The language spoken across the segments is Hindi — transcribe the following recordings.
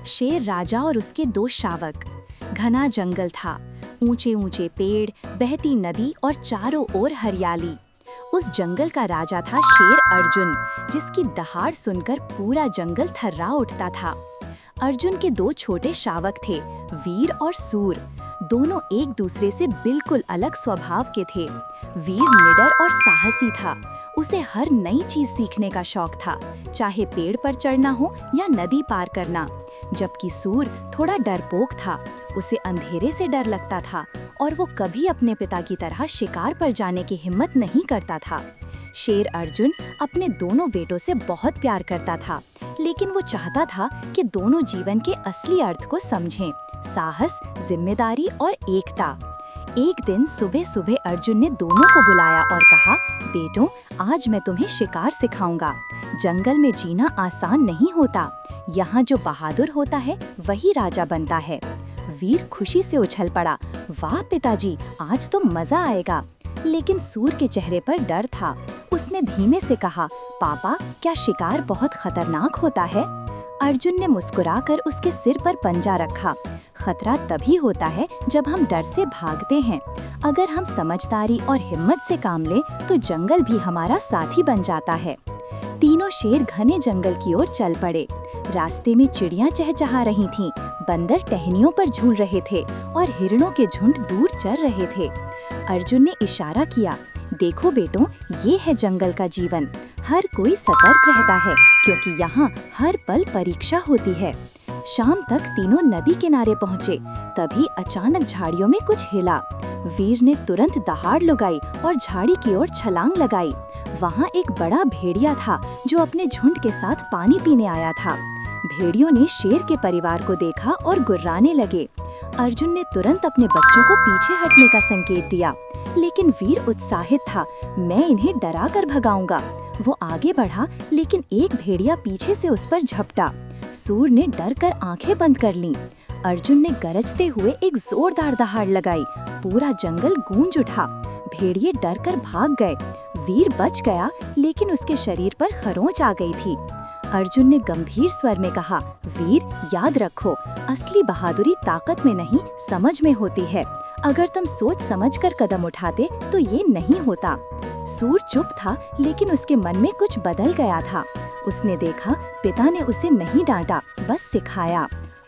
शेर राजा और उसके दो शावक। घना जंगल था, ऊंचे ऊंचे पेड़, बहती नदी और चारों ओर हरियाली। उस जंगल का राजा था शेर अर्जुन, जिसकी दहाड़ सुनकर पूरा जंगल थर्रा उठता था। अर्जुन के दो छोटे शावक थे, वीर और सूर। दोनों एक दूसरे से बिल्कुल अलग स्वभाव के थे। वीर निडर और साहसी था। उसे हर नई चीज सीखने का शौक था, चाहे पेड़ पर चढ़ना हो या नदी पार करना। जबकि सूर थोड़ा डरपोक था। उसे अंधेरे से डर लगता था और वो कभी अपने पिता की तरह शिकार पर जाने की हिम्मत नहीं करता था। शेर अर्जुन अपने दोनों बेटों से बहुत प्यार करता था, लेकिन वो चाहता था कि दोनों जीवन के असली अर्थ को समझें, साहस, जिम्मेदारी और एकता। एक दिन सुबह सुबह अर्जुन ने दोनों को बुलाया और कहा, बेटों, आज मैं तुम्हें शिकार सिखाऊंगा। जंगल में जीना आसान नहीं होता। यहाँ जो बहादुर होता है वही राजा बनता है। वीर खुशी से उछल पड़ा, वाह पिताजी, आज तो मजा आएगा। लेकिन सूर के चेहरे पर डर था। उसने धीमे से कहा, पापा, क्या शिकार बहुत खतरनाक होता है? अर्जुन ने मुस्कुराकर उसके सिर पर पंजा रखा। खतरा तभी होता है जब हम डर से भागते हैं। अगर हम समझदारी और हिम्मत से काम लें तो जंगल भी हमारा साथी बन जाता है। तीनों शेर घने जंगल की ओर चल पड़े। रास्ते में चिड़ियां चहचहा रही थीं, बंदर टहनियों पर झूल रहे थे और हिरणों के झुंड दूर चर रहे थे। अर्जुन ने इशारा किया, देखो बेटों, ये है जंगल का जीवन। हर कोई सतर्क रहता है क्योंकि यहाँ हर पल परीक्षा होती है। शाम तक तीनों नदी किनारे पहुँचे। तभी अचानक झाड़ियों में कुछ हिला। वीर ने तुरंत दहाड़ लगाई और झाड़ी की ओर छलांग लगाई। वहाँ एक बड़ा भेड़िया था जो अपने झुंड के साथ पानी पीने आया था। भेड़ियों ने शेर के परिवार को देखा और गुर्राने लगे। अर्जुन ने तुरंत अपने बच्चों को पीछे हटने का संकेत दिया, लेकिन वीर उत्साहित था, मैं इन्हें डरा कर भगाऊंगा। वो आगे बढ़ा, लेकिन एक भेड़िया पीछे से उस पर झपटा। सूर ने डर कर आंखें बंद कर लीं। अर्जुन ने गरजते हुए एक जोरदार दहाड़ लगाई। पूरा जंगल गूंज उठा। भेड़िए डर कर भाग गए। वीर बच गया, लेकिन उसके शरीर पर खरोंच आ गई थी। अर्जुन ने गंभीर स्वर में कहा, वीर, याद रखो, असली बहादुरी ताकत में नहीं, समझ में होती है। अगर तुम सोच समझकर कदम उठाते तो ये नहीं होता। सूर चुप था, लेकिन उसके मन में कुछ बदल गया था। उसने देखा, पिता ने उसे नहीं डांटा, बस सिखाया।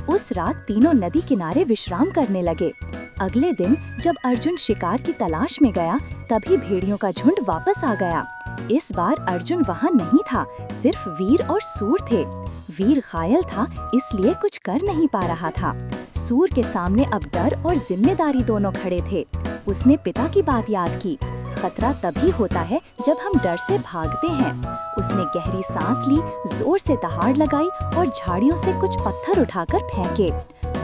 उस रात तीनों नदी किनारे विश्राम करने लगे। अगले दिन जब अर्जुन शिकार की तलाश में गया, तभी भेड़ियों का झुंड वापस आ गया। इस बार अर्जुन वहाँ नहीं था, सिर्फ वीर और सूर थे। वीर घायल था, इसलिए कुछ कर नहीं पा रहा था। सूर के सामने अब डर और जिम्मेदारी दोनों खड़े थे। उसने पिता की बात याद की, खतरा तभी होता है जब हम डर से भागते हैं। उसने गहरी सांस ली, जोर से दहाड़ लगाई और झाड़ियों से कुछ पत्थर उठाकर फेंके।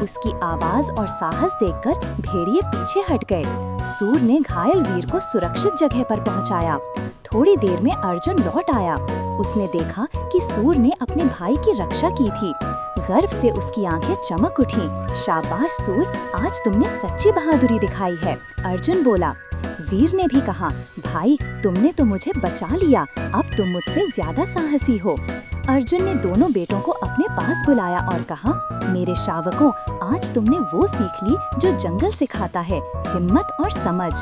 उसकी आवाज और साहस देखकर भेड़िए पीछे हट गए। सूर ने घायल वीर को सुरक्षित जगह पर पहुंचाया। थोड़ी देर में अर्जुन लौट आया। उसने देखा कि सूर ने अपने भाई की रक्षा की थी। गर्व से उसकी आंखें चमक उठीं। शाबाश सूर, आज तुमने सच्ची बहादुरी दिखाई है। अर्जुन बोला। वीर ने भी कहा, भाई, तुमने तो मुझे बचा लिया, अब तुम मुझसे ज्यादा साहसी हो। अर्जुन ने दोनों बेटों को अपने पास बुलाया और कहा, मेरे शावकों, आज तुमने वो सीख ली जो जंगल सिखाता है, हिम्मत और समझ।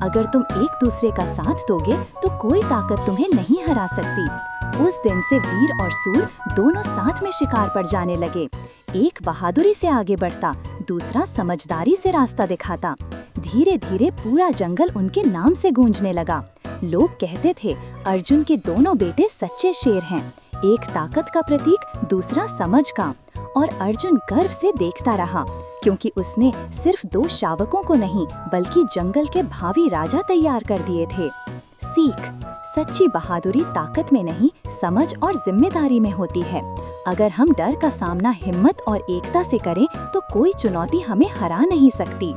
अगर तुम एक दूसरे का साथ दोगे तो कोई ताकत तुम्हें नहीं हरा सकती। उस दिन से वीर और सूर दोनों साथ में शिकार पर जाने लगे। एक बहादुरी से आगे बढ़ता, दूसरा समझदारी से रास्ता दिखाता। धीरे धीरे पूरा जंगल उनके नाम से गूंजने लगा। लोग कहते थे, अर्जुन के दोनों बेटे सच्चे शेर हैं, एक ताकत का प्रतीक, दूसरा समझ का। और अर्जुन गर्व से देखता रहा, क्योंकि उसने सिर्फ दो शावकों को नहीं, बल्कि जंगल के भावी राजा तैयार कर दिए थे। सीख, सच्ची बहादुरी ताकत में नहीं, समझ और जिम्मेदारी में होती है। अगर हम डर का सामना हिम्मत और एकता से करें तो कोई चुनौती हमें हरा नहीं सकती।